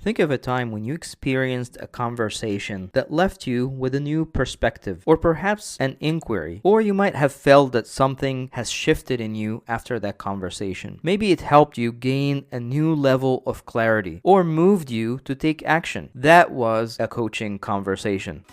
Think of a time when you experienced a conversation that left you with a new perspective, or perhaps an inquiry, or you might have felt that something has shifted in you after that conversation. Maybe it helped you gain a new level of clarity, or moved you to take action. That was a coaching conversation.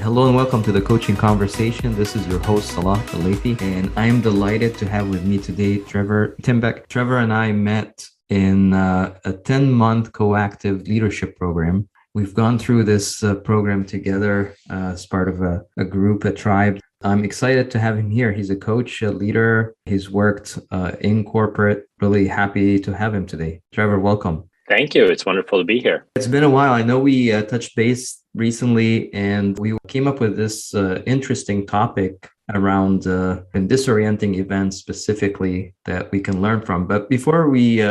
Hello and welcome to the Coaching Conversation. This is your host, Salah Al-Laythi, and I'm delighted to have with me today Trevor Timbeck. Trevor and I met in a 10-month coactive leadership program. We've gone through this program together as part of a group, a tribe. I'm excited to have him here. He's a coach, a leader. He's worked in corporate. Really happy to have him today. Trevor, welcome. Thank you. It's wonderful to be here. It's been a while. I know we touched base recently and we came up with this interesting topic around disorienting events specifically that we can learn from. But before we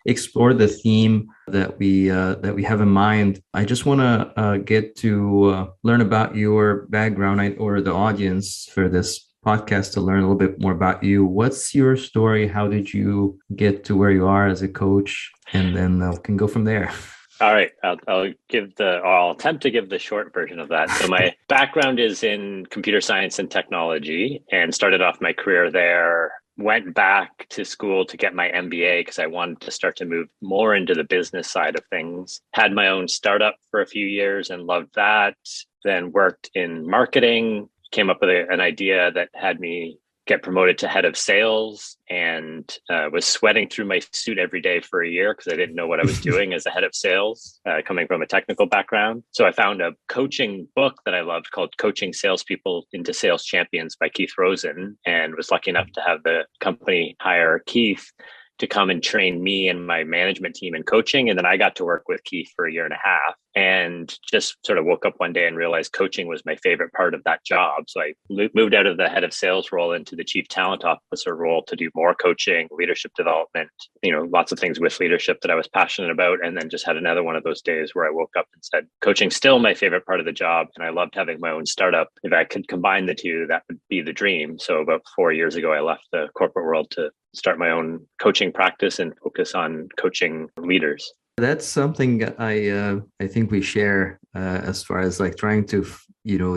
explore the theme that we have in mind, I just want to get to learn about your background, or the audience for this podcast to learn a little bit more about you. What's your story? How did you get to where you are as a coach? And then we can go from there. All right. I'll attempt to give the short version of that. So my background is in computer science and technology, and started off my career there. Went back to school to get my MBA because I wanted to start to move more into the business side of things. Had my own startup for a few years and loved that. Then worked in marketing. Came up with an idea that had me get promoted to head of sales, and was sweating through my suit every day for a year because I didn't know what I was doing as a head of sales, coming from a technical background. So I found a coaching book that I loved called Coaching Salespeople into Sales Champions by Keith Rosen, and was lucky enough to have the company hire Keith to come and train me and my management team in coaching. And then I got to work with Keith for a year and a half, and just sort of woke up one day and realized coaching was my favorite part of that job. So I moved out of the head of sales role into the chief talent officer role to do more coaching, leadership development, lots of things with leadership that I was passionate about. And then just had another one of those days where I woke up and said, coaching's still my favorite part of the job. And I loved having my own startup. If I could combine the two, that would be the dream. So about 4 years ago, I left the corporate world to start my own coaching practice and focus on coaching leaders. That's something I think we share as far as like trying to,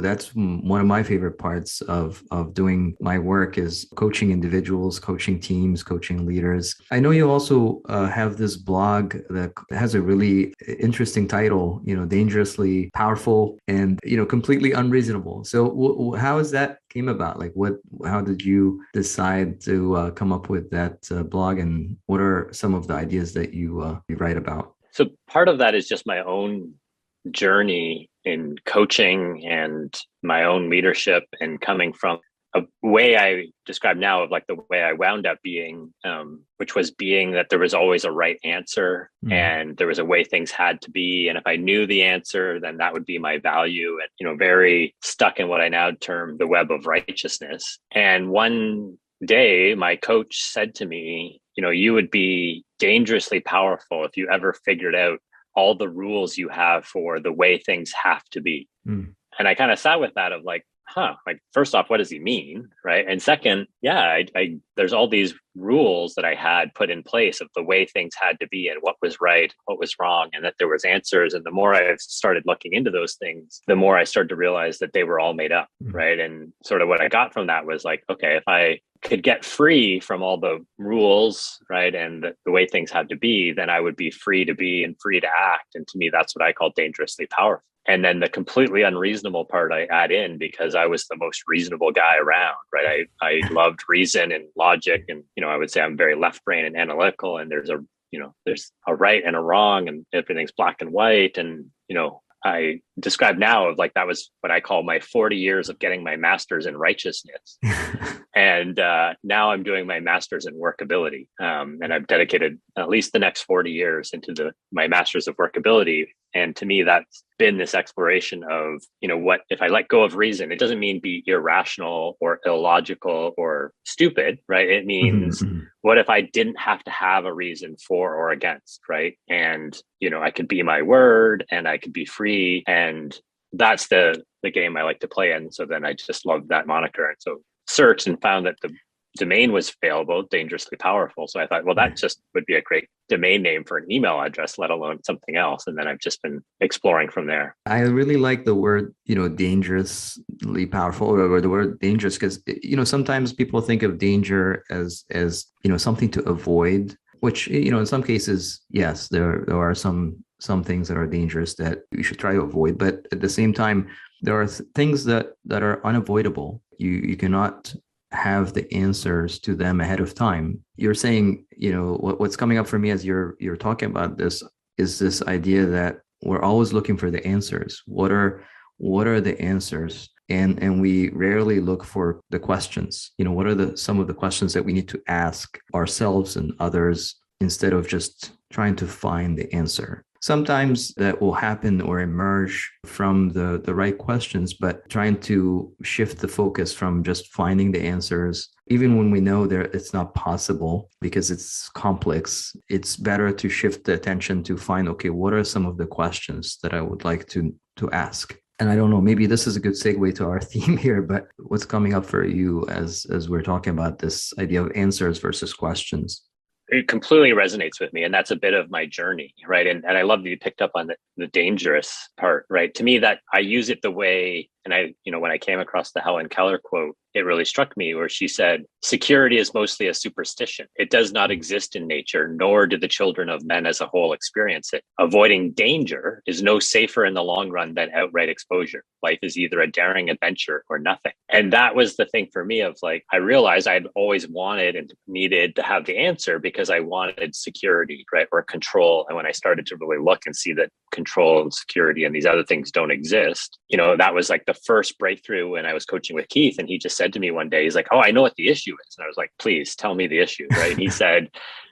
that's one of my favorite parts of doing my work is coaching individuals, coaching teams, coaching leaders. I know you also have this blog that has a really interesting title, Dangerously Powerful and, completely Unreasonable. So how has that came about? Like how did you decide to come up with that blog, and what are some of the ideas that you write about? So part of that is just my own journey in coaching and my own leadership, and coming from a way I describe now of like the way I wound up being, which was being that there was always a right answer, and there was a way things had to be. And if I knew the answer, then that would be my value, and, very stuck in what I now term the web of righteousness. And one day my coach said to me, you would be dangerously powerful if you ever figured out all the rules you have for the way things have to be. And I kind of sat with that of like, first off, what does he mean? Right. And second, there's all these rules that I had put in place of the way things had to be and what was right, what was wrong, and that there was answers. And the more I started looking into those things, the more I started to realize that they were all made up. Right. And sort of what I got from that was like, okay, if I could get free from all the rules, right, and the way things had to be, then I would be free to be and free to act. And to me, that's what I call dangerously powerful. And then the completely unreasonable part I add in because I was the most reasonable guy around, right? I loved reason and logic, and I would say I'm very left brain and analytical, and there's a right and a wrong, and everything's black and white, and I describe now of like that was what I call my 40 years of getting my master's in righteousness. And now I'm doing my master's in workability. And I've dedicated at least the next 40 years into my master's of workability. And to me, that's been this exploration of, what if I let go of reason? It doesn't mean be irrational or illogical or stupid, right? It means what if I didn't have to have a reason for or against, right? And, I could be my word and I could be free. And that's the game I like to play in. So then I just love that moniker. And so searched and found that the domain was available, dangerously powerful. So I thought, well, that just would be a great domain name for an email address, let alone something else. And then I've just been exploring from there. I really like the word, dangerously powerful, or the word dangerous, because, sometimes people think of danger as, something to avoid, which, in some cases, yes, there are some things that are dangerous that you should try to avoid. But at the same time, there are things that are unavoidable. You cannot have the answers to them ahead of time. You're saying, what's coming up for me as you're talking about this is this idea that we're always looking for the answers. What are the answers? And we rarely look for the questions. What are some of the questions that we need to ask ourselves and others instead of just trying to find the answer? Sometimes that will happen or emerge from the right questions, but trying to shift the focus from just finding the answers, even when we know that it's not possible because it's complex, it's better to shift the attention to find, okay, what are some of the questions that I would like to ask? And I don't know, maybe this is a good segue to our theme here, but what's coming up for you as we're talking about this idea of answers versus questions? It completely resonates with me. And that's a bit of my journey, right? And I love that you picked up on the dangerous part, right? To me, that I use it the way, and when I came across the Helen Keller quote, it really struck me where she said, security is mostly a superstition. It does not exist in nature, nor do the children of men as a whole experience it. Avoiding danger is no safer in the long run than outright exposure. Life is either a daring adventure or nothing. And that was the thing for me of like, I realized I'd always wanted and needed to have the answer because I wanted security, right? Or control. And when I started to really look and see that control and security and these other things don't exist, that was like the first breakthrough when I was coaching with Keith. And he just said to me one day, he's like, oh, I know what the issue is. And I was like, please tell me the issue, right? And he said,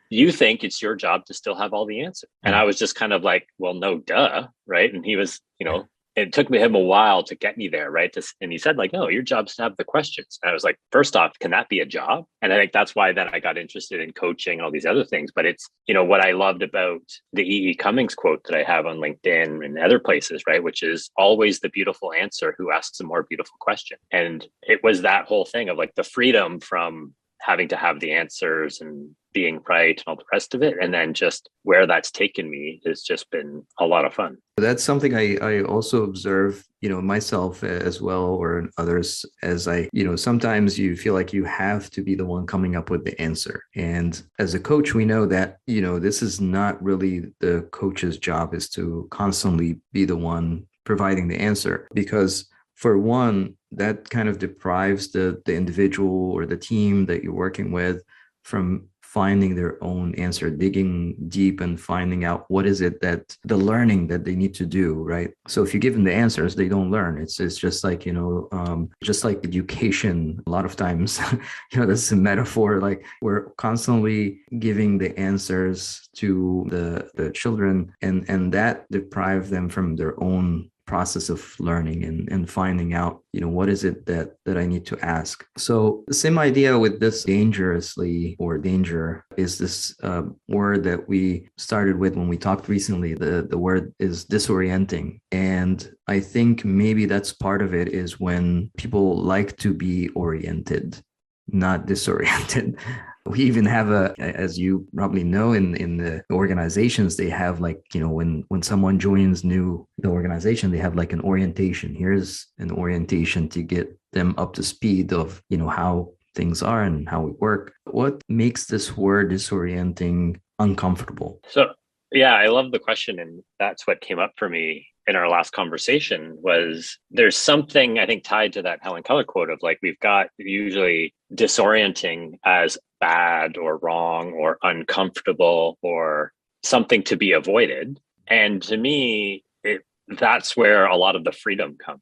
you think it's your job to still have all the answers. And I was just kind of like, well, no, duh, right? And he was, it took him a while to get me there, right? And he said like, no, your job's to have the questions. And I was like, first off, can that be a job? And I think that's why then I got interested in coaching and all these other things. But it's, what I loved about the E.E. Cummings quote that I have on LinkedIn and other places, right? Which is always the beautiful answer who asks a more beautiful question. And it was that whole thing of like the freedom from having to have the answers and being right and all the rest of it. And then just where that's taken me has just been a lot of fun. That's something I also observe, myself as well, or others, as sometimes you feel like you have to be the one coming up with the answer. And as a coach, we know that, this is not really the coach's job, is to constantly be the one providing the answer, because for one, that kind of deprives the individual or the team that you're working with from finding their own answer, digging deep and finding out what is it that the learning that they need to do, right? So if you give them the answers, they don't learn. It's just like, just like education, a lot of times, that's a metaphor, like we're constantly giving the answers to the children, and that deprives them from their own process of learning and finding out, what is it that I need to ask. So the same idea with this dangerously, or danger, is this word that we started with when we talked recently. The word is disorienting. And I think maybe that's part of it, is when people like to be oriented, not disoriented. We even have as you probably know, in the organizations, they have like, when someone joins the organization, they have like an orientation. Here's an orientation to get them up to speed of, how things are and how we work. What makes this word disorienting uncomfortable? So, yeah, I love the question. And that's what came up for me in our last conversation. Was there's something I think tied to that Helen Keller quote of like, we've got usually disorienting as bad or wrong or uncomfortable or something to be avoided. And to me, that's where a lot of the freedom comes,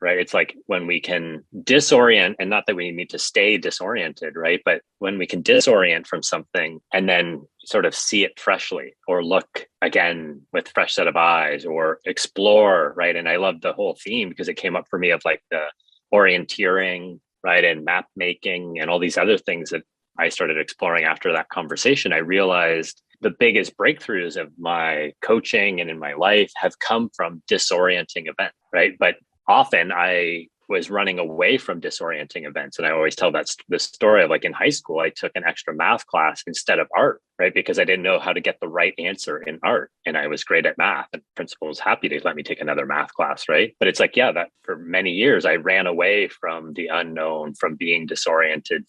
right? It's like when we can disorient, and not that we need to stay disoriented, right? But when we can disorient from something and then sort of see it freshly, or look again with fresh set of eyes, or explore, right? And I love the whole theme because it came up for me of like the orienteering, right? And map making and all these other things that I started exploring after that conversation. I realized the biggest breakthroughs of my coaching and in my life have come from disorienting events, right? But often I was running away from disorienting events. And I always tell the story of like in high school, I took an extra math class instead of art, right? Because I didn't know how to get the right answer in art. And I was great at math, and the principal was happy to let me take another math class, right? But it's like, yeah, that for many years, I ran away from the unknown, from being disoriented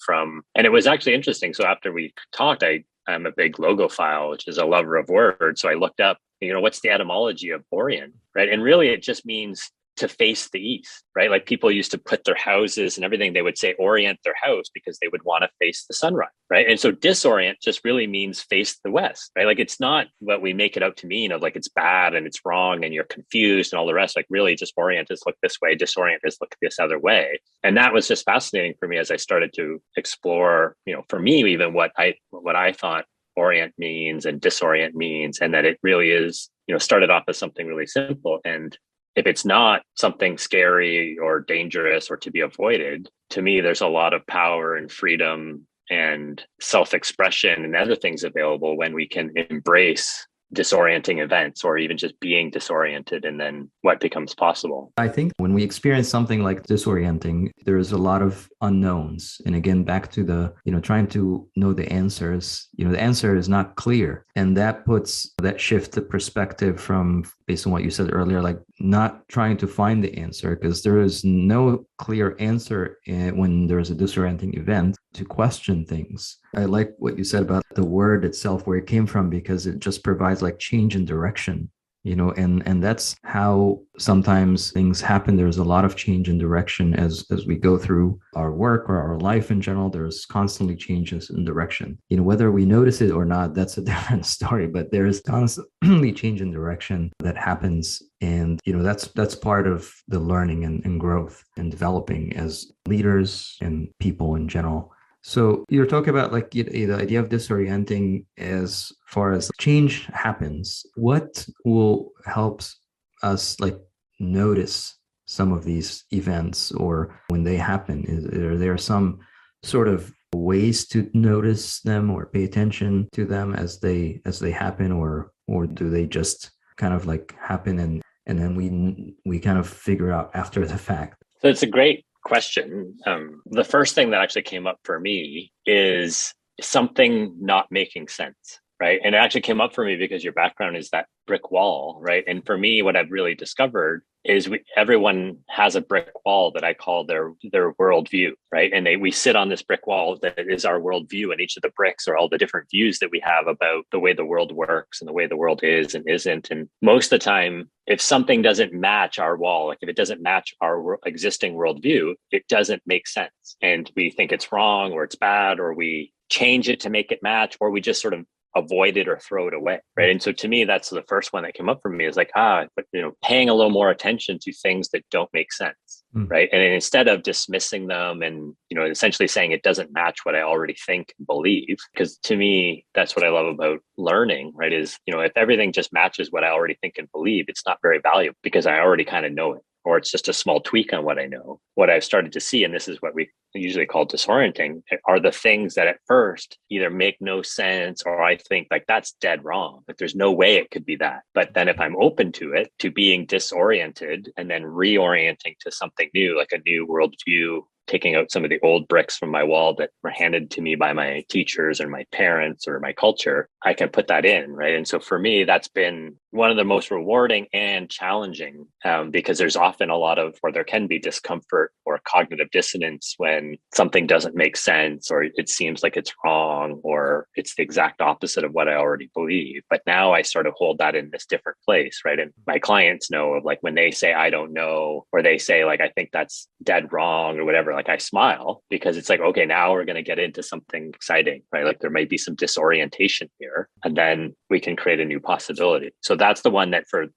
and it was actually interesting. So after we talked, I'm a big logophile, which is a lover of words. So I looked up, what's the etymology of orient, right? And really it just means to face the east, right? Like people used to put their houses and everything, they would say orient their house because they would want to face the sunrise, right? And so disorient just really means face the west, right? Like it's not what we make it out to mean of like it's bad and it's wrong and you're confused and all the rest. Like really just orient is look this way, disorient is look this other way. And that was just fascinating for me as I started to explore, for me, even what I thought orient means and disorient means, and that it really is, started off as something really simple. And if it's not something scary or dangerous or to be avoided, to me, there's a lot of power and freedom and self-expression and other things available when we can embrace disorienting events or even just being disoriented, and then what becomes possible. I think when we experience something like disorienting, there's a lot of unknowns. And again, back to the, trying to know the answers, the answer is not clear. And that shift the perspective from, based on what you said earlier, like not trying to find the answer, because there is no clear answer when there's a disorienting event, to question things. I like what you said about the word itself, where it came from, because it just provides like change in direction, and that's how sometimes things happen. There's a lot of change in direction as we go through our work or our life in general. There's constantly changes in direction, whether we notice it or not, that's a different story, but there is constantly change in direction that happens. And that's part of the learning and growth and developing as leaders and people in general. So you're talking about like the idea of disorienting as far as change happens. What will help us like notice some of these events, or when they happen? Are there some sort of ways to notice them or pay attention to them as they happen, or do they just kind of like happen and then we kind of figure out after the fact? So it's a great question. The first thing that actually came up for me is something not making sense, right? And it actually came up for me because your background is that brick wall, right? And for me, what I've really discovered is everyone has a brick wall that I call their worldview, right? And we sit on this brick wall that is our worldview, and each of the bricks are all the different views that we have about the way the world works and the way the world is and isn't. And most of the time, if something doesn't match our wall, like if it doesn't match our existing worldview, it doesn't make sense. And we think it's wrong or it's bad, or we change it to make it match, or we just sort of avoid it or throw it away, right? And so to me, that's the first one that came up for me, is like, but paying a little more attention to things that don't make sense, right? And instead of dismissing them and essentially saying it doesn't match what I already think and believe, because to me, that's what I love about learning, right? Is if everything just matches what I already think and believe, it's not very valuable because I already kind of know it, or it's just a small tweak on what I know. What I've started to see, and this is what we usually call disorienting, are the things that at first either make no sense, or I think like that's dead wrong. Like there's no way it could be that. But then if I'm open to it, to being disoriented and then reorienting to something new, like a new worldview, taking out some of the old bricks from my wall that were handed to me by my teachers or my parents or my culture, I can put that in, right? And so for me, that's been one of the most rewarding and challenging, because there's often there can be discomfort or cognitive dissonance when something doesn't make sense, or it seems like it's wrong, or it's the exact opposite of what I already believe. But now I sort of hold that in this different place, right? And my clients know of like when they say, I don't know, or they say like, I think that's dead wrong or whatever, like I smile, because it's like, okay, now we're going to get into something exciting, right? Like there might be some disorientation here, and then we can create a new possibility. So that's the one that for,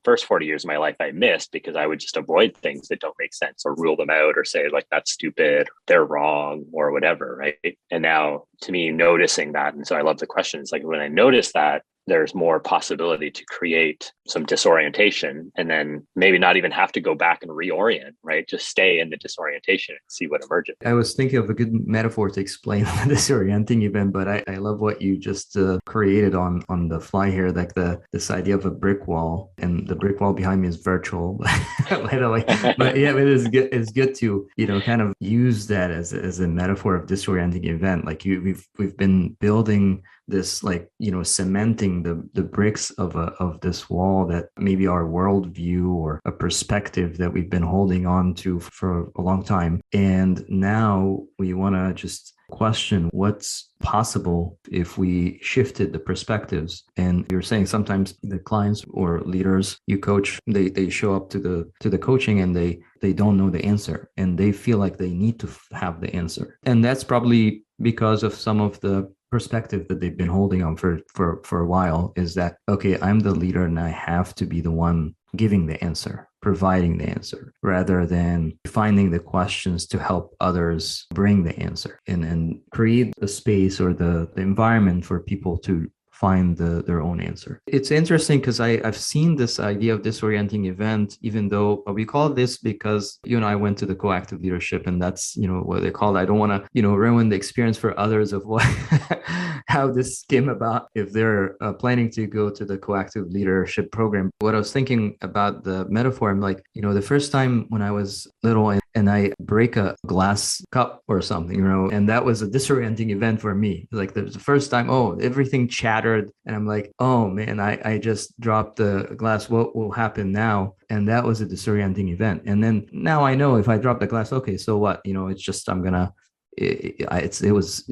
first 40 years of my life, I missed because I would just avoid things that don't make sense or rule them out or say like, that's stupid, they're wrong or whatever, right? And now to me, noticing that. And so I love the questions. Like when I notice that, there's more possibility to create some disorientation, and then maybe not even have to go back and reorient, right? Just stay in the disorientation and see what emerges. I was thinking of a good metaphor to explain the disorienting event, but I love what you just created on the fly here, like this idea of a brick wall, and the brick wall behind me is virtual. But yeah, it's good to, kind of use that as a metaphor of disorienting event. Like we've been building this, like, cementing the bricks of this wall that maybe our worldview or a perspective that we've been holding on to for a long time. And now we want to just question what's possible if we shifted the perspectives. And you're saying sometimes the clients or leaders you coach, they show up to the coaching and they don't know the answer, and they feel like they need to have the answer. And that's probably because of some of the perspective that they've been holding on for a while, is that, okay, I'm the leader and I have to be the one giving the answer, providing the answer, rather than finding the questions to help others bring the answer, and create the space or the environment for people to find their own answer. It's interesting because I've seen this idea of disorienting event, even though we call this because you and I went to the coactive leadership, and that's what they call it. I don't want to ruin the experience for others of what how this came about if they're planning to go to the coactive leadership program. What I was thinking about the metaphor, I'm like, the first time when I was little and I break a glass cup or something, and that was a disorienting event for me. Like the first time, everything chattered, and I'm like, oh man, I just dropped the glass. What will happen now? And that was a disorienting event. And then now I know if I drop the glass, okay, so what? It's just it was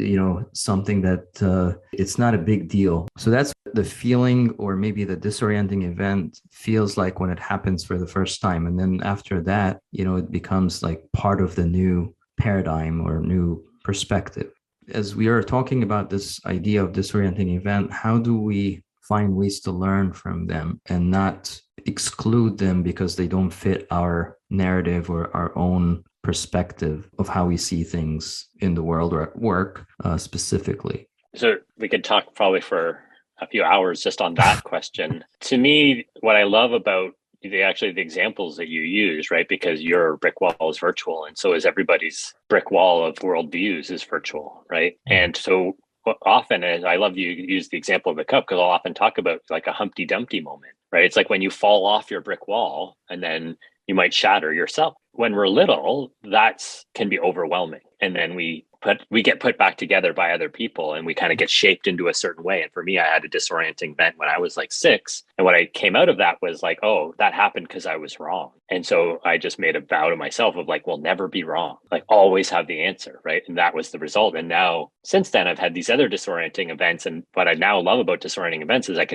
something that it's not a big deal. So that's the feeling, or maybe the disorienting event feels like when it happens for the first time. And then after that, it becomes like part of the new paradigm or new perspective. As we are talking about this idea of disorienting event, how do we find ways to learn from them and not exclude them because they don't fit our narrative or our own perspective of how we see things in the world or at work specifically? So we could talk probably for a few hours just on that question. To me, what I love about the examples that you use, right? Because your brick wall is virtual, and so is everybody's brick wall of worldviews is virtual, right? And so often, as I love you use the example of the cup, because I'll often talk about like a Humpty Dumpty moment, right? It's like when you fall off your brick wall and then you might shatter yourself. When we're little, that can be overwhelming. And then we get put back together by other people, and we kind of get shaped into a certain way. And for me, I had a disorienting event when I was like 6. And what I came out of that was like, oh, that happened because I was wrong. And so I just made a vow to myself of like, we'll never be wrong, like always have the answer, right? And that was the result. And now since then, I've had these other disorienting events. And what I now love about disorienting events is I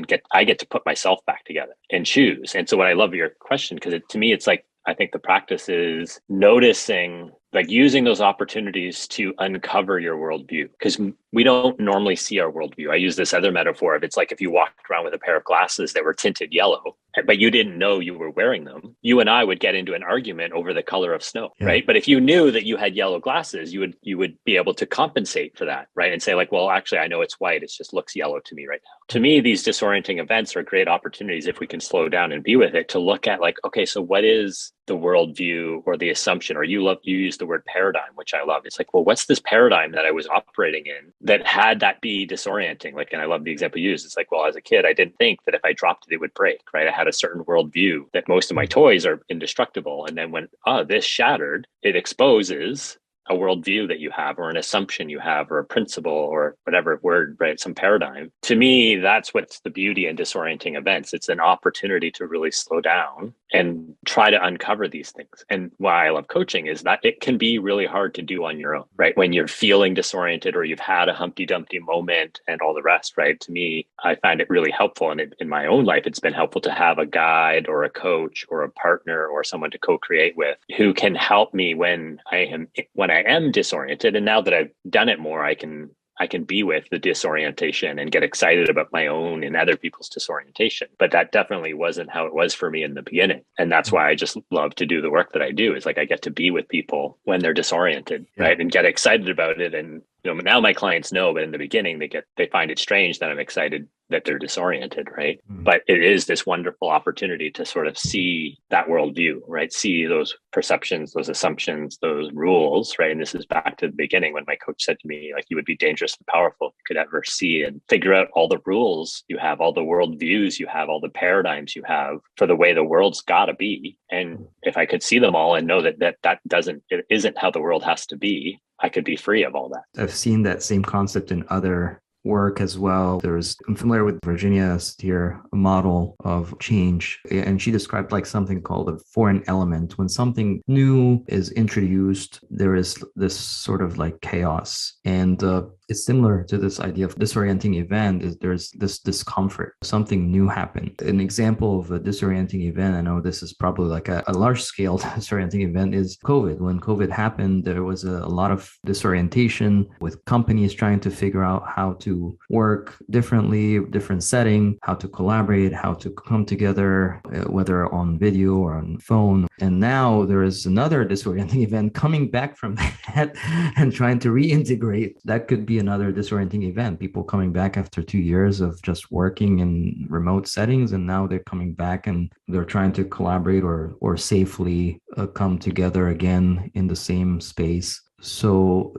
get to put myself back together and choose. And so what I love your question, because to me, it's like, I think the practice is noticing, like using those opportunities to uncover your worldview, because we don't normally see our worldview. I use this other metaphor of it's like if you walked around with a pair of glasses that were tinted yellow, but you didn't know you were wearing them, you and I would get into an argument over the color of snow, right? But if you knew that you had yellow glasses, you would be able to compensate for that, right? And say like, well, actually, I know it's white. It just looks yellow to me right now. To me, these disorienting events are great opportunities, if we can slow down and be with it, to look at like, okay, so what is the worldview or the assumption, or you use the word paradigm, which I love. It's like, well, what's this paradigm that I was operating in that had that be disorienting? Like, and I love the example you used. It's like, well, as a kid, I didn't think that if I dropped it, it would break, right? I had a certain worldview that most of my toys are indestructible. And then when, this shattered, it exposes a worldview that you have, or an assumption you have, or a principle, or whatever word, right? Some paradigm. To me, that's what's the beauty in disorienting events. It's an opportunity to really slow down and try to uncover these things. And why I love coaching is that it can be really hard to do on your own, right? When you're feeling disoriented, or you've had a Humpty Dumpty moment and all the rest, right? To me, I find it really helpful. And in my own life, it's been helpful to have a guide or a coach or a partner or someone to co-create with, who can help me when I am disoriented. And now that I've done it more, I can be with the disorientation and get excited about my own and other people's disorientation. But that definitely wasn't how it was for me in the beginning. And that's why I just love to do the work that I do, is like I get to be with people when they're disoriented, right? And get excited about it and now my clients know, but in the beginning they find it strange that I'm excited that they're disoriented, right? But it is this wonderful opportunity to sort of see that worldview, right? See those perceptions, those assumptions, those rules, right? And this is back to the beginning when my coach said to me, like, you would be dangerous and powerful if you could ever see and figure out all the rules you have, all the worldviews you have, all the paradigms you have for the way the world's got to be. And if I could see them all and know it isn't how the world has to be, I could be free of all that. I've seen that same concept in other work as well. I'm familiar with Virginia Steer, a model of change, and she described like something called a foreign element. When something new is introduced, there is this sort of like chaos, and it's similar to this idea of disorienting event. Is there's this discomfort, something new happened. An example of a disorienting event, I know this is probably like a large scale disorienting event, is COVID. When COVID happened, there was a lot of disorientation with companies trying to figure out how to work differently, different setting, how to collaborate, how to come together, whether on video or on phone. And now there is another disorienting event coming back from that and trying to reintegrate. That could be another disorienting event. People coming back after 2 years of just working in remote settings, and now they're coming back and they're trying to collaborate or safely come together again in the same space. So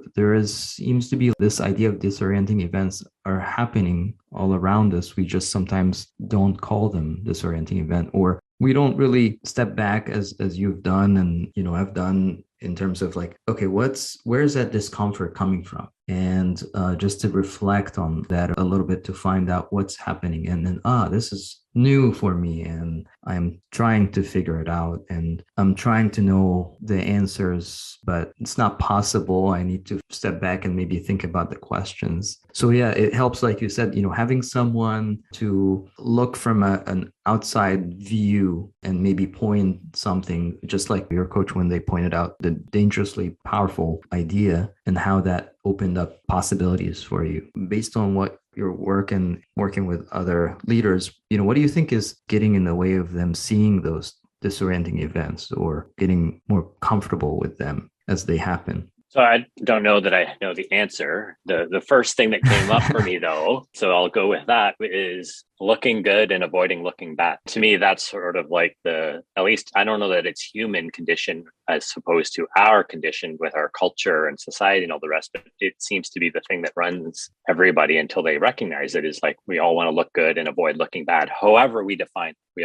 seems to be this idea of disorienting events are happening all around us. We just sometimes don't call them disorienting event, or we don't really step back as you've done and I've done, in terms of like, okay, where's that discomfort coming from? And just to reflect on that a little bit to find out what's happening. And then, this is new for me and I'm trying to figure it out and I'm trying to know the answers, but it's not possible. I need to step back and maybe think about the questions. So yeah, it helps, like you said, having someone to look from an outside view and maybe point something, just like your coach when they pointed out the dangerously powerful idea and how that opened up possibilities for you based on what your work and working with other leaders. What do you think is getting in the way of them seeing those disorienting events or getting more comfortable with them as they happen? So I don't know that I know the answer. The first thing that came up for me though, so I'll go with that, is looking good and avoiding looking bad. To me, that's sort of like at least I don't know that it's human condition as opposed to our condition with our culture and society and all the rest, but it seems to be the thing that runs everybody until they recognize it, is like we all want to look good and avoid looking bad. However we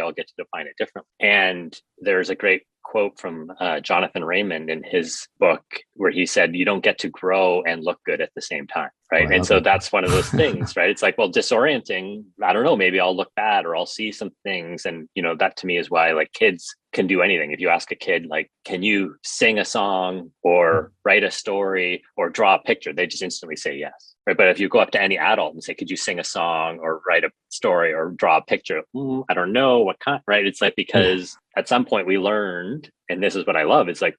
all get to define it differently. And there's a great quote from Jonathan Raymond in his book where he said, you don't get to grow and look good at the same time. Right. And so that's one of those things, right? It's like, well, disorienting, I don't know, maybe I'll look bad or I'll see some things. And, that to me is why like kids can do anything. If you ask a kid, like, can you sing a song or write a story or draw a picture? They just instantly say yes. Right. But if you go up to any adult and say, could you sing a song or write a story or draw a picture? I don't know what kind, right? It's like, because at some point we learned, and this is what I love. It's like,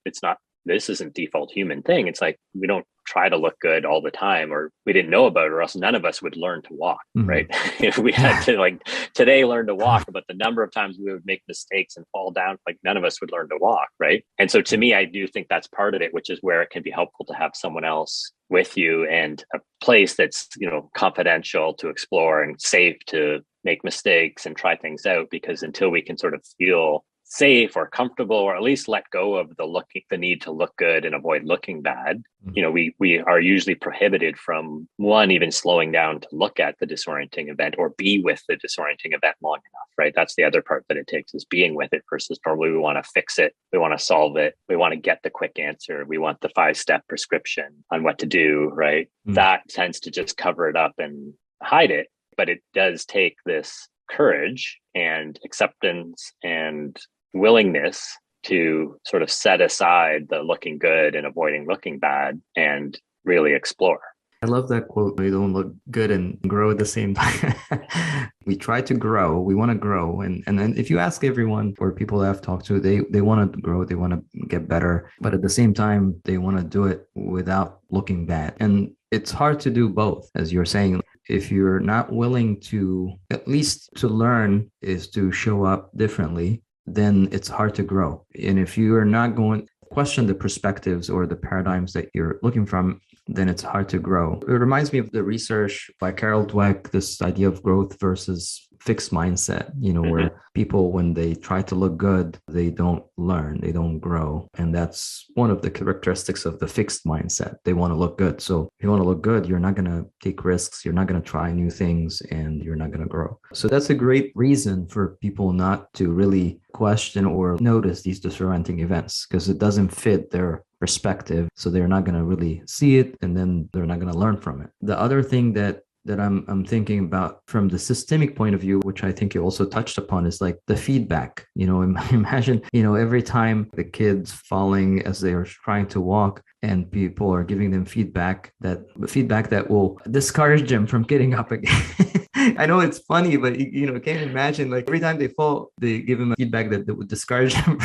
this isn't default human thing. It's like, we don't try to look good all the time, or we didn't know about it, or else none of us would learn to walk, right? If we had to like today learn to walk, but the number of times we would make mistakes and fall down, like none of us would learn to walk, right? And so to me, I do think that's part of it, which is where it can be helpful to have someone else with you and a place that's, confidential to explore and safe to make mistakes and try things out, because until we can sort of feel safe or comfortable, or at least let go of the need to look good and avoid looking bad, we are usually prohibited from even slowing down to look at the disorienting event or be with the disorienting event long enough, right? That's the other part that it takes, is being with it versus normally we want to fix it. We want to solve it. We want to get the quick answer. We want the 5-step prescription on what to do, right? That tends to just cover it up and hide it. But it does take this courage and acceptance and willingness to sort of set aside the looking good and avoiding looking bad and really explore. I love that quote. We don't look good and grow at the same time. We try to grow. We want to grow. And then if you ask everyone or people that I've talked to, they want to grow. They want to get better. But at the same time, they want to do it without looking bad. And it's hard to do both, as you're saying. If you're not willing to, at least to learn, is to show up differently, then it's hard to grow. And if you are not going to question the perspectives or the paradigms that you're looking from, then it's hard to grow. It reminds me of the research by Carol Dweck, this idea of growth versus fixed mindset, where people, when they try to look good, they don't learn, they don't grow. And that's one of the characteristics of the fixed mindset. They want to look good. So if you want to look good, you're not going to take risks, you're not going to try new things, and you're not going to grow. So that's a great reason for people not to really question or notice these disorienting events, because it doesn't fit their perspective. So they're not going to really see it, and then they're not going to learn from it. The other thing that I'm thinking about from the systemic point of view, which I think you also touched upon, is like the feedback. Imagine, every time the kid's falling as they are trying to walk, and people are giving them feedback that will discourage them from getting up again. I know it's funny, but can't imagine, like, every time they fall, they give them a feedback that would discourage them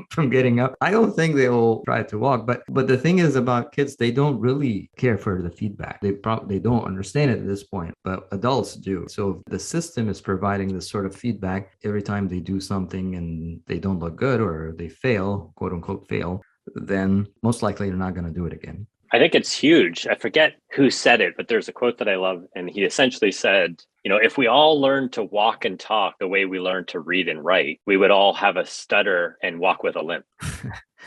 from getting up. I don't think they will try to walk, but the thing is about kids, they don't really care for the feedback. They don't understand it at this point, but adults do. So if the system is providing this sort of feedback every time they do something and they don't look good, or they fail, quote unquote fail, then most likely they're not going to do it again. I think it's huge. I forget who said it, but there's a quote that I love. And he essentially said, if we all learned to walk and talk the way we learned to read and write, we would all have a stutter and walk with a limp.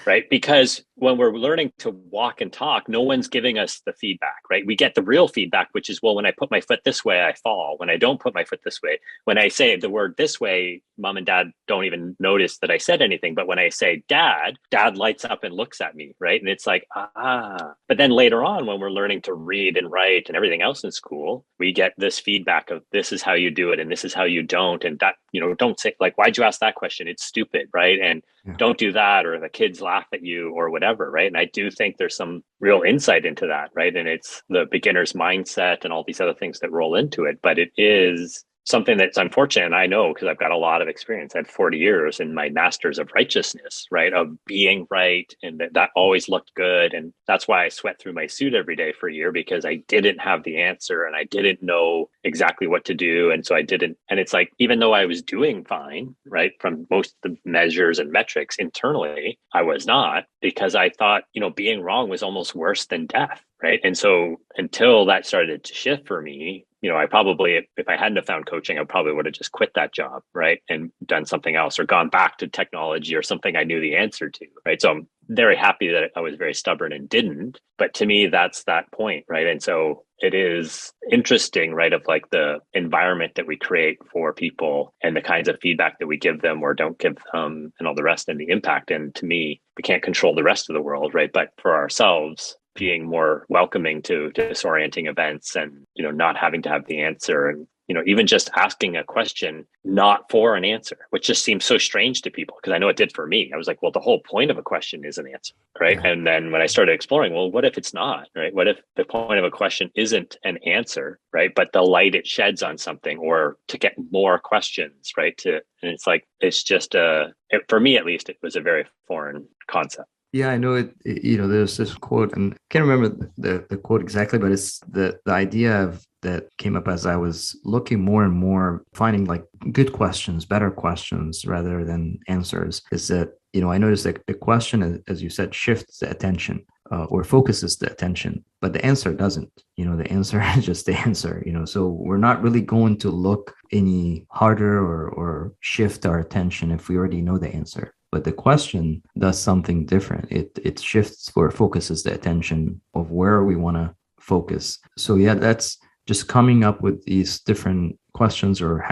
Right? Because when we're learning to walk and talk, no one's giving us the feedback, right? We get the real feedback, which is, well, when I put my foot this way, I fall. When I don't put my foot this way, when I say the word this way, mom and dad don't even notice that I said anything. But when I say dad lights up and looks at me, right? And it's like, But then later on, when we're learning to read and write and everything else in school, we get this feedback of, this is how you do it and this is how you don't. And that, don't say, like, why'd you ask that question? It's stupid, right? And don't do that, or the kids laugh at you or whatever, right? And I do think there's some real insight into that, right? And it's the beginner's mindset and all these other things that roll into it. But it is something that's unfortunate. And I know, because I've got a lot of experience. I had 40 years in my master's of righteousness, right? Of being right. And that always looked good. And that's why I sweat through my suit every day for a year, because I didn't have the answer and I didn't know exactly what to do. And so I didn't. And it's like, even though I was doing fine, right, from most of the measures and metrics internally, I was not, because I thought, being wrong was almost worse than death. Right. And so until that started to shift for me, I probably, if I hadn't have found coaching, I probably would have just quit that job, right, and done something else, or gone back to technology or something I knew the answer to, right? So I'm very happy that I was very stubborn and didn't. But to me, that's that point, right? And so it is interesting, right, of like the environment that we create for people and the kinds of feedback that we give them or don't give them and all the rest, and the impact. And to me, we can't control the rest of the world, right? But for ourselves, being more welcoming to disorienting events and, not having to have the answer, and, even just asking a question, not for an answer, which just seems so strange to people, because I know it did for me. I was like, well, the whole point of a question is an answer, right? Yeah. And then when I started exploring, well, what if it's not, right? What if the point of a question isn't an answer, right? But the light it sheds on something, or to get more questions, right? And it's like, it's just for me, at least, it was a very foreign concept. Yeah, I know it. There's this quote, and I can't remember the quote exactly, but it's the idea of that came up as I was looking more and more, finding like good questions, better questions rather than answers. Is that, I noticed that the question, as you said, shifts the attention or focuses the attention, but the answer doesn't. The answer is just the answer. So we're not really going to look any harder or shift our attention if we already know the answer. But the question does something different. It shifts or focuses the attention of where we want to focus. So yeah, that's just coming up with these different questions, or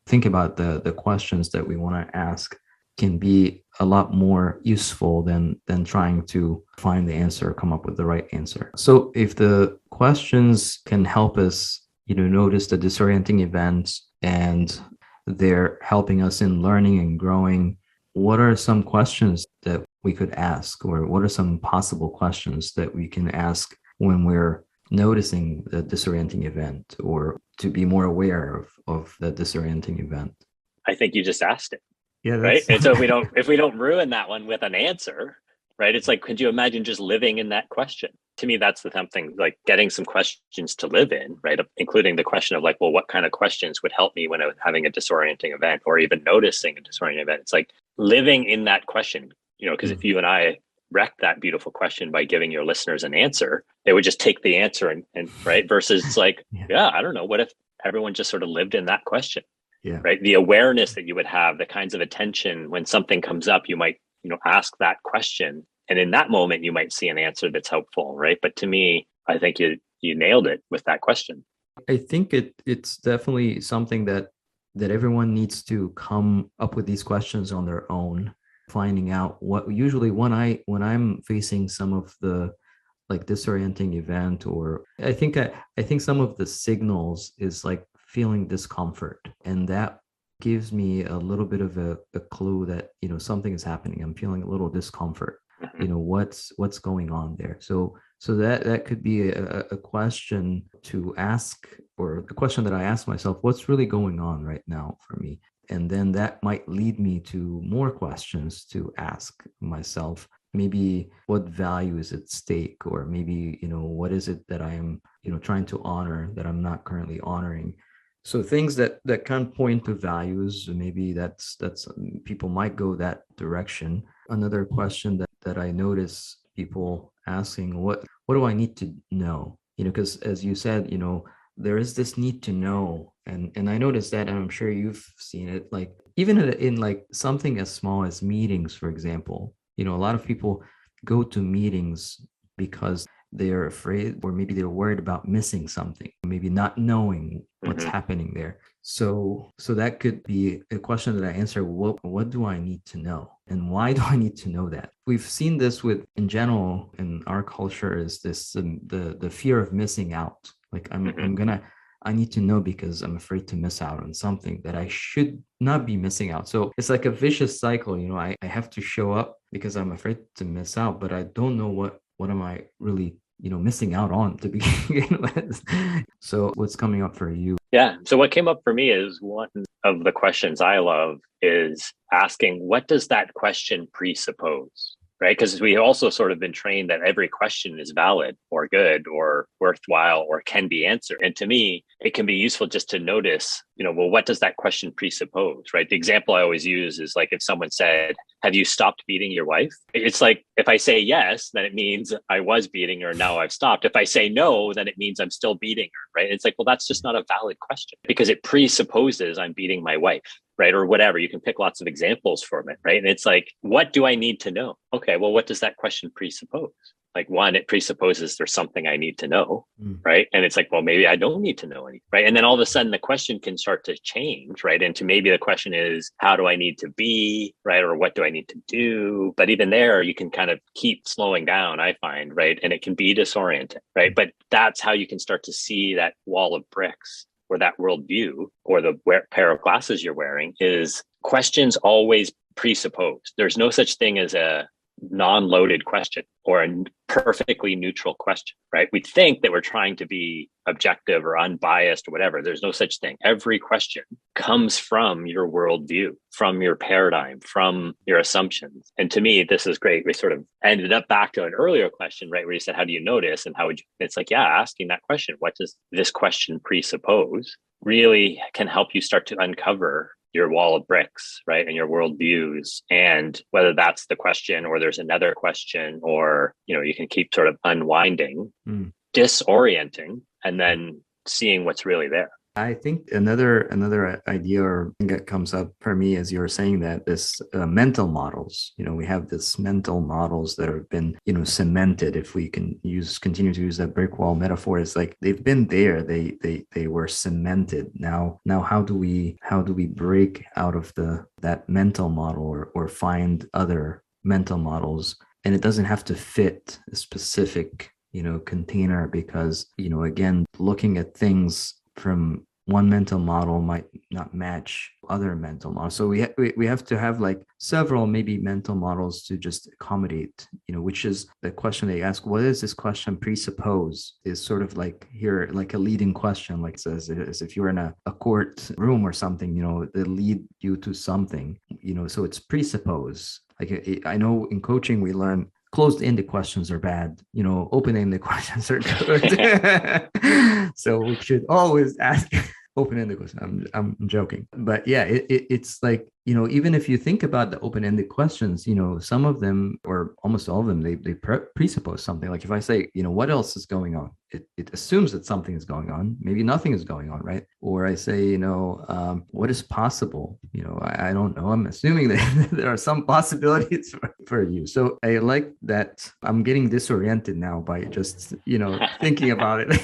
think about the questions that we want to ask, can be a lot more useful than trying to find the answer, come up with the right answer. So if the questions can help us, notice the disorienting events, and they're helping us in learning and growing, what are some questions that we could ask, or what are some possible questions that we can ask when we're noticing the disorienting event, or to be more aware of the disorienting event? I think you just asked it. Yeah, right. And so if we don't ruin that one with an answer, right? It's like, could you imagine just living in that question? To me, that's the something, like getting some questions to live in, right? Including the question of like, well, what kind of questions would help me when I was having a disorienting event, or even noticing a disorienting event? It's like living in that question, because if you and I wreck that beautiful question by giving your listeners an answer. They would just take the answer and right. Versus it's like, Yeah. yeah, I don't know. What if everyone just sort of lived in that question? Yeah. Right. The awareness that you would have, the kinds of attention when something comes up, you might, ask that question. And in that moment, you might see an answer that's helpful. Right. But to me, I think you nailed it with that question. I think it's definitely something that everyone needs to come up with these questions on their own, finding out what usually when I'm facing some of the like disorienting event, or I think some of the signals is like feeling discomfort, and that gives me a little bit of a clue that something is happening. I'm feeling a little discomfort. Mhm. What's going on there. So that could be a question to ask, or a question that I ask myself, what's really going on right now for me? And then that might lead me to more questions to ask myself. Maybe what value is at stake, or maybe what is it that I am trying to honor that I'm not currently honoring. So things that can point to values, maybe that's people might go that direction. Another question that I notice people asking, what do I need to know? Because as you said, there is this need to know, and I noticed that, and I'm sure you've seen it, like even in like something as small as meetings, for example. A lot of people go to meetings because they're afraid, or maybe they're worried about missing something, maybe not knowing what's Mhm. happening there. So that could be a question that I answer. What do I need to know, and why do I need to know that? We've seen this with, in general, in our culture, is this the fear of missing out. Like Mhm. I need to know because I'm afraid to miss out on something that I should not be missing out. So it's like a vicious cycle. I have to show up because I'm afraid to miss out, but I don't know what am I really, missing out on to begin with. So what's coming up for you? Yeah. So what came up for me is one of the questions I love is asking, what does that question presuppose? Right. Because we also sort of been trained that every question is valid or good or worthwhile or can be answered. And to me, it can be useful just to notice, well, what does that question presuppose? Right. The example I always use is like if someone said, have you stopped beating your wife? It's like if I say yes, then it means I was beating her. Now I've stopped. If I say no, then it means I'm still beating her. Right. It's like, well, that's just not a valid question because it presupposes I'm beating my wife. Right. Or whatever. You can pick lots of examples from it. Right. And it's like, what do I need to know? Okay. Well, what does that question presuppose? Like, one, it presupposes there's something I need to know. Mm. Right. And it's like, well, maybe I don't need to know anything. Right. And then all of a sudden the question can start to change. Right. And to maybe the question is, how do I need to be? Right. Or what do I need to do? But even there, you can kind of keep slowing down, I find. Right. And it can be disorienting. Right. But that's how you can start to see that wall of bricks, or that worldview, or the pair of glasses you're wearing, is questions always presuppose. There's no such thing as a non-loaded question or a perfectly neutral question, right? We think that we're trying to be objective or unbiased or whatever. There's no such thing. Every question comes from your worldview, from your paradigm, from your assumptions. And to me, this is great. We sort of ended up back to an earlier question, right? Where you said, how do you notice? And how would you, it's like, yeah, asking that question, what does this question presuppose, really can help you start to uncover your wall of bricks, right? And your worldviews. And whether that's the question or there's another question, or, you can keep sort of unwinding, Mm. disorienting, and then seeing what's really there. I think another idea or thing that comes up for me as you're saying that, this mental models. We have this mental models that have been cemented. If we can continue to use that brick wall metaphor, it's like they've been there. They were cemented. Now how do we break out of that mental model, or find other mental models? And it doesn't have to fit a specific container, because again, looking at things from one mental model might not match other mental models. So we have to have like several maybe mental models to just accommodate, which is the question they ask, what does this question presuppose, is sort of like here, like a leading question, like says, as if you're in a court room or something, they lead you to something, so it's presuppose. Like I know in coaching we learn closed-ended questions are bad, open-ended questions are good. So we should always ask Open-ended question. I'm joking, but yeah, it's like, even if you think about the open-ended questions, some of them or almost all of them, they presuppose something. Like if I say, what else is going on, it assumes that something is going on. Maybe nothing is going on, right? Or I say, what is possible? I don't know. I'm assuming that there are some possibilities for you. So I like that. I'm getting disoriented now by just thinking about it.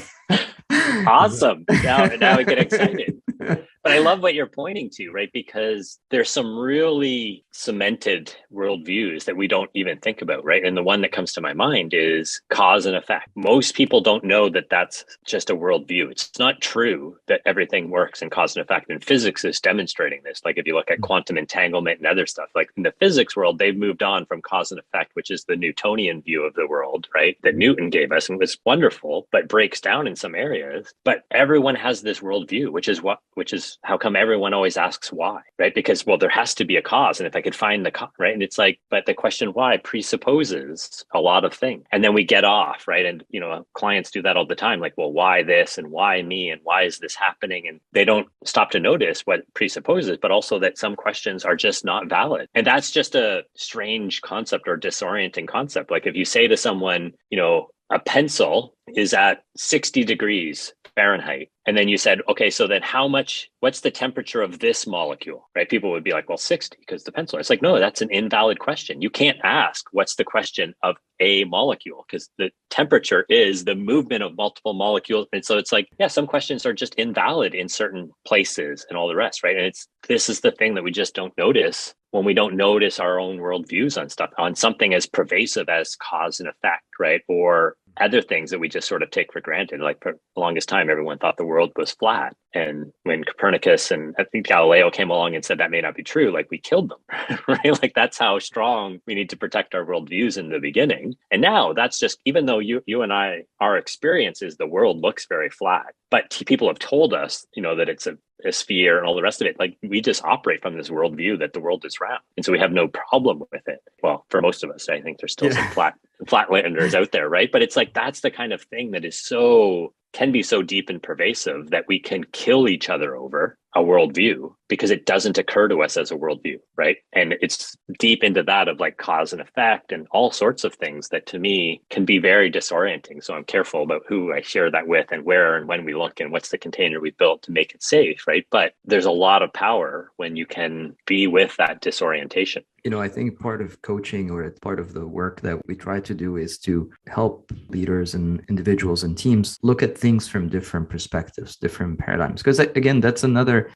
Awesome. Now I get excited. But I love what you're pointing to, right? Because there's some really cemented worldviews that we don't even think about, right? And the one that comes to my mind is cause and effect. Most people don't know that that's just a worldview. It's not true that everything works in cause and effect. And physics is demonstrating this. Like if you look at quantum entanglement and other stuff, like in the physics world, they've moved on from cause and effect, which is the Newtonian view of the world, right? That Newton gave us and was wonderful, but breaks down in some areas. But everyone has this worldview, which is how come everyone always asks why, right? Because, well, there has to be a cause. And if I could find the cause, right? And it's like, but the question why presupposes a lot of things. And then we get off, right? And, clients do that all the time. Like, well, why this and why me and why is this happening? And they don't stop to notice what presupposes, but also that some questions are just not valid. And that's just a strange concept or disorienting concept. Like if you say to someone, a pencil is at 60 degrees Fahrenheit. And then you said, okay, so then what's the temperature of this molecule, right? People would be like, well, 60 because the pencil. It's like, no, that's an invalid question. You can't ask what's the question of a molecule because the temperature is the movement of multiple molecules. And so it's like, yeah, some questions are just invalid in certain places and all the rest, right? And this is the thing that we just don't notice when we don't notice our own worldviews on stuff, on something as pervasive as cause and effect, right? Or other things that we just sort of take for granted. Like for the longest time, everyone thought the world was flat. And when Copernicus and I think Galileo came along and said that may not be true, like we killed them, right? Like that's how strong we need to protect our worldviews in the beginning. And now that's just, even though you and I, our experience is the world looks very flat, but people have told us, that it's a sphere and all the rest of it. Like we just operate from this worldview that the world is round. And so we have no problem with it. Well, for most of us, I think there's still some flatlanders out there, right? But it's like, that's the kind of thing that can be so deep and pervasive that we can kill each other over a worldview because it doesn't occur to us as a worldview, right? And it's deep into that of like cause and effect and all sorts of things that to me can be very disorienting. So I'm careful about who I share that with and where and when we look and what's the container we built to make it safe, right? But there's a lot of power when you can be with that disorientation. I think part of coaching or part of the work that we try to do is to help leaders and individuals and teams look at things from different perspectives, different paradigms. Because again, that's another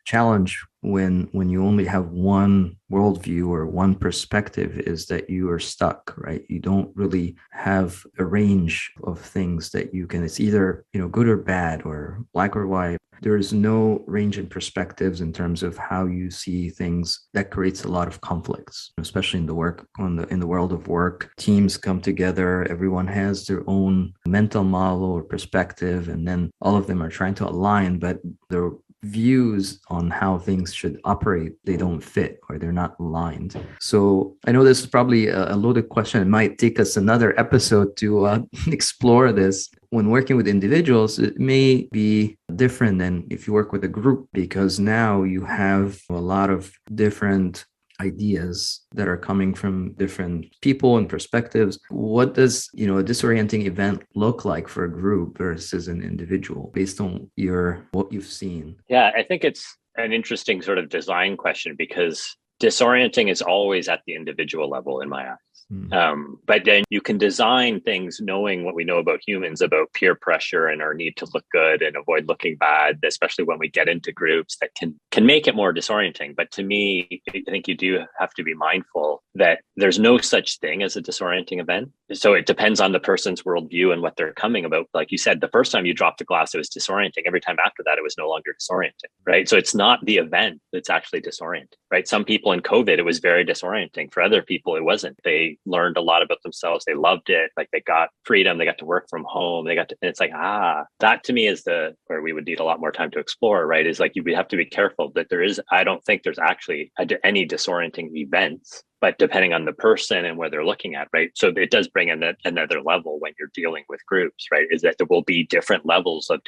challenge when you only have one worldview or one perspective, is that you are stuck, right? You don't really have a range of things that you can, it's either, good or bad or black or white. There is no range in perspectives in terms of how you see things. That creates a lot of conflicts, especially in the world of work. Teams come together, everyone has their own mental model or perspective, and then all of them are trying to align, but their views on how things should operate, they don't fit or they're not aligned. So I know this is probably a loaded question. It might take us another episode to explore this. When working with individuals, it may be different than if you work with a group, because now you have a lot of different ideas that are coming from different people and perspectives. What does, a disorienting event look like for a group versus an individual based on what you've seen? Yeah, I think it's an interesting sort of design question because disorienting is always at the individual level in my eyes. But then you can design things knowing what we know about humans, about peer pressure and our need to look good and avoid looking bad, especially when we get into groups, that can make it more disorienting. But to me, I think you do have to be mindful that there's no such thing as a disorienting event. So it depends on the person's worldview and what they're coming about. Like you said, the first time you dropped the glass, it was disorienting. Every time after that, it was no longer disorienting, right? So it's not the event that's actually disorienting, right? Some people in COVID, it was very disorienting. For other people, it wasn't. They learned a lot about themselves. They loved it. Like they got freedom. They got to work from home. And it's like, that to me is where we would need a lot more time to explore, right? Is like, we have to be careful that I don't think there's actually any disorienting events, but depending on the person and where they're looking at, right? So it does bring in another level when you're dealing with groups, right? Is that there will be different levels of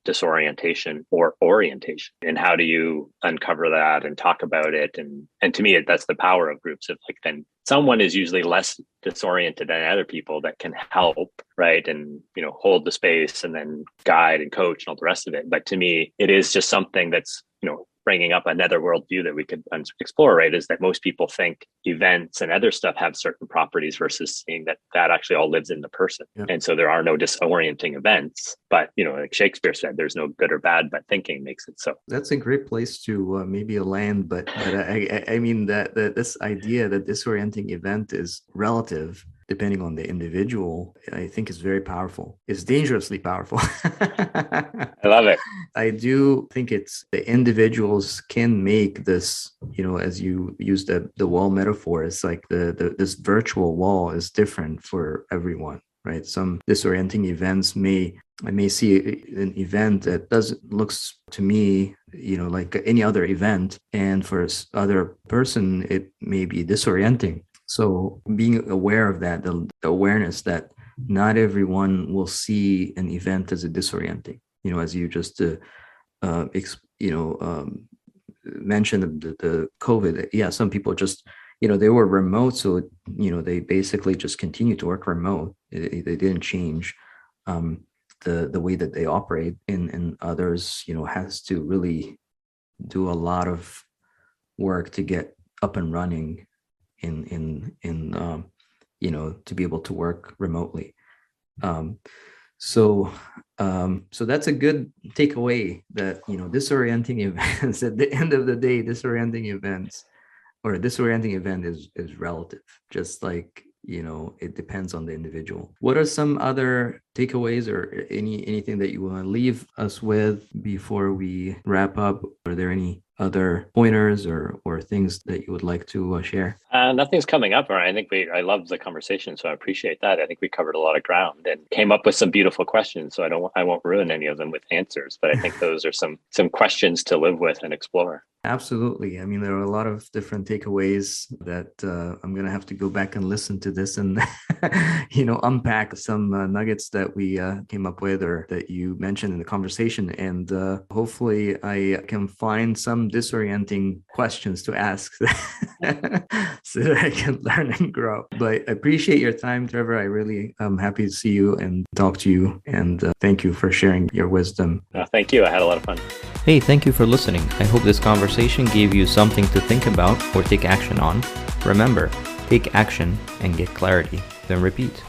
disorientation or orientation, and how do you uncover that and talk about it? And to me, that's the power of groups. Of like, then someone is usually less disoriented than other people that can help, right, and hold the space and then guide and coach and all the rest of it. But to me, it is just something that's bringing up another worldview that we could explore, right? Is that most people think events and other stuff have certain properties versus seeing that actually all lives in the person. Yeah. And so there are no disorienting events, but like Shakespeare said, there's no good or bad, but thinking makes it so. That's a great place to maybe land, but I mean that this idea that disorienting event is relative depending on the individual, I think is very powerful. It's dangerously powerful. I love it. I do think it's the individuals can make this, as you use the wall metaphor, it's like this virtual wall is different for everyone, right? Some disorienting events I may see an event that looks to me, like any other event, and for other person, it may be disorienting. So being aware of that, the awareness that not everyone will see an event as a disorienting, as you just mentioned the COVID. Yeah, some people just, they were remote, so they basically just continue to work remote. They didn't change the way that they operate. And others, has to really do a lot of work to get up and running to be able to work remotely. So that's a good takeaway that, disorienting events at the end of the day, disorienting events or a disorienting event is relative, just like, it depends on the individual. What are some other takeaways or anything that you want to leave us with before we wrap up? Are there any other pointers or things that you would like to share? Nothing's coming up. I think I love the conversation, so I appreciate that. I think we covered a lot of ground and came up with some beautiful questions. So I won't ruin any of them with answers, but I think those are some questions to live with and explore. Absolutely. I mean, there are a lot of different takeaways that I'm going to have to go back and listen to this and, unpack some nuggets that we came up with or that you mentioned in the conversation. And hopefully I can find some disorienting questions to ask so that I can learn and grow. But I appreciate your time, Trevor. I really am happy to see you and talk to you. And thank you for sharing your wisdom. Thank you. I had a lot of fun. Hey, thank you for listening. I hope this conversation gave you something to think about or take action on. Remember, take action and get clarity. Then repeat.